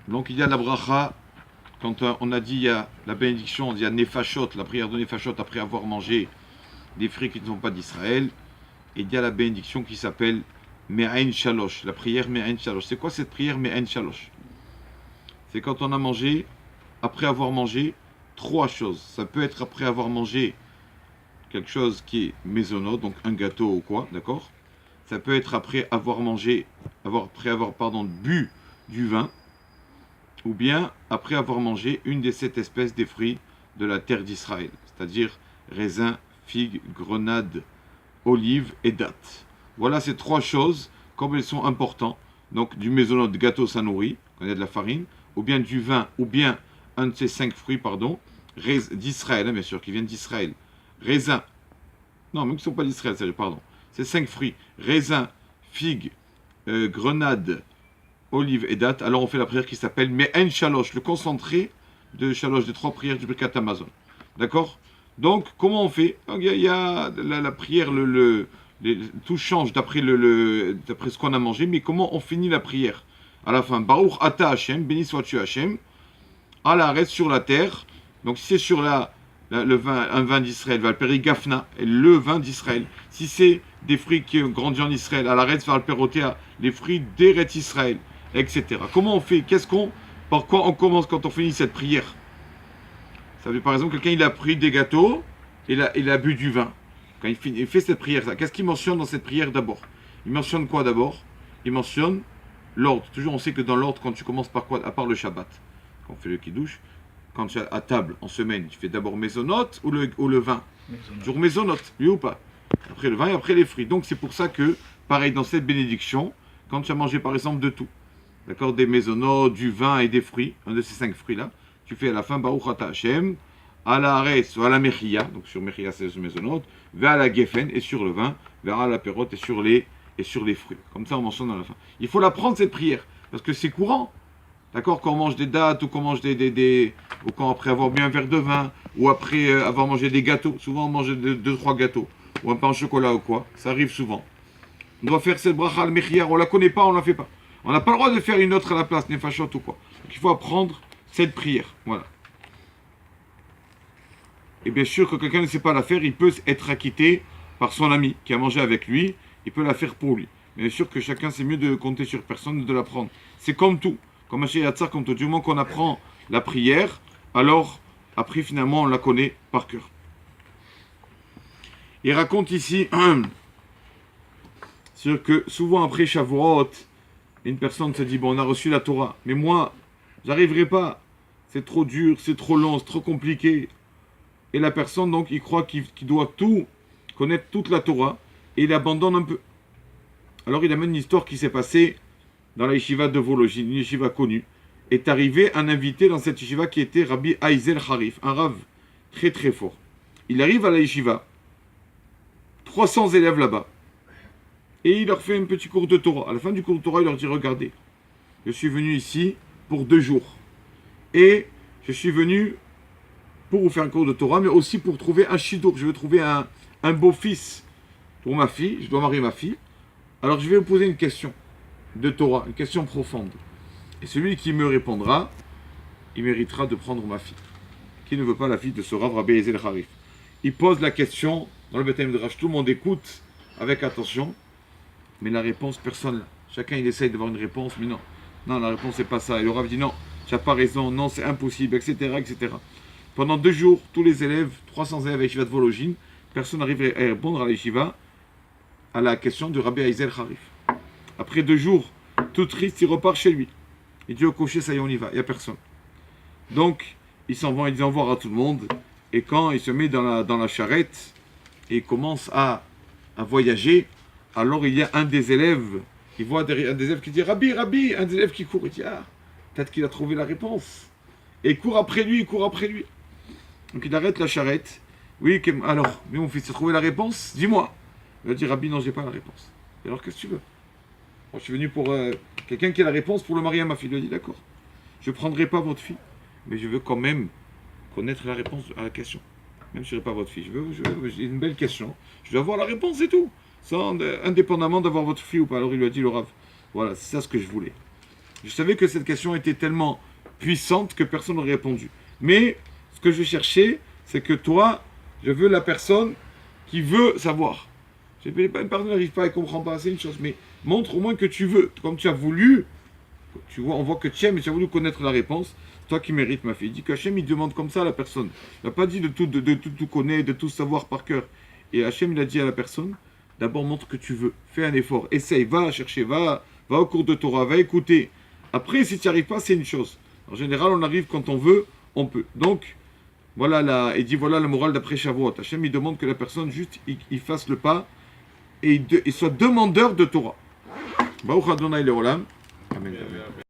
Donc il y a la bracha, quand on a dit il y a la bénédiction, il y a nefashot, la prière de nefashot après avoir mangé des fruits qui ne sont pas d'Israël. Et il y a la bénédiction qui s'appelle Me'ain Shalosh, la prière Me'ain Shalosh. C'est quoi cette prière Me'ain Shalosh? C'est quand on a mangé, après avoir mangé, trois choses. Ça peut être après avoir mangé quelque chose qui est maisonnot, donc un gâteau ou quoi, d'accord? Ça peut être après avoir mangé, après avoir, pardon, bu du vin, ou bien après avoir mangé une des sept espèces des fruits de la terre d'Israël, c'est-à-dire raisin, figue, grenade, olive et date. Voilà ces trois choses, comme elles sont importantes. Donc du maisonnot de gâteau, ça nourrit, quand il y a de la farine, ou bien du vin, ou bien un de ces cinq fruits, pardon, d'Israël, hein, bien sûr, qui viennent d'Israël. Raisin, non, même qui ne sont pas d'Israël, pardon. Ces cinq fruits, raisin, figue, grenade, olive et date. Alors on fait la prière qui s'appelle Me'en Shalosh, le concentré de Shalosh, des trois prières du Birkat Amazon. D'accord? Donc, comment on fait? Il y a la prière, tout change d'après d'après ce qu'on a mangé, mais comment on finit la prière? À la fin, Baruch Ata Hashem, béni sois-tu Hashem, à l'arrêt sur la terre. Donc, si c'est sur le vin, un vin d'Israël, Valperi Gafna, le vin d'Israël. Si c'est des fruits qui ont grandi en Israël, à l'arrêt, Valperotea, les fruits d'Eret Israël, etc. Comment on fait? Par quoi on commence quand on finit cette prière? Ça veut dire, par exemple, quelqu'un il a pris des gâteaux et il a bu du vin. Quand il fait cette prière, qu'est-ce qu'il mentionne dans cette prière d'abord? Il mentionne quoi d'abord? Il mentionne l'ordre. Toujours, on sait que dans l'ordre, quand tu commences par quoi? À part le Shabbat, quand on fait le kiddush, quand tu es à table en semaine, tu fais d'abord mésonote ou le vin? Toujours mésonote, oui ou pas? Après le vin et après les fruits. Donc c'est pour ça que, pareil, dans cette bénédiction, quand tu as mangé par exemple de tout, d'accord, des mésonotes, du vin et des fruits, un de ces cinq fruits-là, tu fais à la fin Baruch Ata Hashem, à la Haaretz, à la Mechia, donc sur Mechia c'est le mésonote, vers la Geffen et sur le vin, vers la Perot et sur les fruits. Comme ça on mentionne à la fin. Il faut la prendre cette prière, parce que c'est courant. D'accord, quand on mange des dattes ou qu'on mange ou quand après avoir bu un verre de vin ou après avoir mangé des gâteaux, souvent on mange deux, trois gâteaux ou un pain au chocolat ou quoi, ça arrive souvent. On doit faire cette bracha al-mechiyar, on la connaît pas, on la fait pas. On n'a pas le droit de faire une autre à la place, nefashot ou quoi. Donc il faut apprendre cette prière, voilà. Et bien sûr que quelqu'un ne sait pas la faire, il peut être acquitté par son ami qui a mangé avec lui, il peut la faire pour lui. Mais bien sûr que chacun, c'est mieux de compter sur personne, de l'apprendre. C'est comme tout. Comme un Yatzar, comme tout. Du moment qu'on apprend la prière, alors, après, finalement, on la connaît par cœur. Il raconte ici sur que souvent après Shavuot, une personne se dit, bon, on a reçu la Torah, mais moi, j'arriverai pas. C'est trop dur, c'est trop long, c'est trop compliqué. Et la personne, donc, il croit qu'il doit tout connaître toute la Torah, et il abandonne un peu. Alors, il amène une histoire qui s'est passée dans la yeshiva de Vologine, une yeshiva connue. Est arrivé un invité dans cette yeshiva qui était Rabbi Aizel Harif, un rave très très fort. Il arrive à la yeshiva, 300 élèves là-bas, et il leur fait un petit cours de Torah. À la fin du cours de Torah, il leur dit, regardez, je suis venu ici pour 2 jours. Et je suis venu pour vous faire un cours de Torah, mais aussi pour trouver un shidour. Je veux trouver un beau-fils pour ma fille. Je dois marier ma fille. Alors je vais vous poser une question de Torah, une question profonde. Et celui qui me répondra, il méritera de prendre ma fille. Qui ne veut pas la fille de ce Rav Rabbi Ezel Harif? Il pose la question dans le Beth Midrash. Tout le monde écoute avec attention, mais la réponse, personne n'a. Chacun il essaye d'avoir une réponse, mais non. Non, la réponse c'est pas ça. Et le Rav dit non, tu n'as pas raison, non, c'est impossible, etc., etc. Pendant 2 jours, tous les élèves, 300 élèves à Yeshiva de Vologine, personne n'arrive à répondre à la Yeshiva à la question de Rabbi Aizel Harif. Après 2 jours, tout triste, il repart chez lui. Il dit au cocher, ça y est, on y va, il n'y a personne. Donc, ils s'en vont, ils disent au revoir à tout le monde. Et quand il se met dans la charrette et commence à voyager, alors il y a un des élèves, il voit derrière un des élèves qui dit Rabbi, Rabbi, un des élèves qui court, il dit ah, peut-être qu'il a trouvé la réponse. Et il court après lui, il court après lui. Donc il arrête la charrette. Oui, alors, mais mon fils, tu as trouvé la réponse? Dis-moi. Il va dire Rabbi, non, j'ai pas la réponse. Et alors, qu'est-ce que tu veux? Moi, je suis venu pour quelqu'un qui a la réponse pour le marier à ma fille. Il lui a dit d'accord. Je ne prendrai pas votre fille, mais je veux quand même connaître la réponse à la question. Même si je ne serai pas votre fille. J'ai une belle question. Je dois avoir la réponse et tout. Indépendamment d'avoir votre fille ou pas. Alors il lui a dit le Rav. Voilà, c'est ça ce que je voulais. Je savais que cette question était tellement puissante que personne n'aurait répondu. Mais ce que je cherchais, c'est que toi, je veux la personne qui veut savoir. Une personne n'arrive pas et ne comprend pas, c'est une chose, mais montre au moins que tu veux. Comme tu as voulu, tu vois, on voit que tu aimes et tu as voulu connaître la réponse. Toi qui mérites, ma fille. Il dit qu'Hachem, il demande comme ça à la personne. Il n'a pas dit de tout connaître, de tout savoir par cœur. Et Hachem, il a dit à la personne, d'abord montre que tu veux. Fais un effort, essaye, va chercher, va au cours de Torah, va écouter. Après, si tu n'y arrives pas, c'est une chose. En général, on arrive quand on veut, on peut. Donc, il dit voilà la morale d'après Shavuot. Hachem, il demande que la personne, juste, il fasse le pas et il soit demandeur de Torah. Baruch Adonai Leolam. Amen.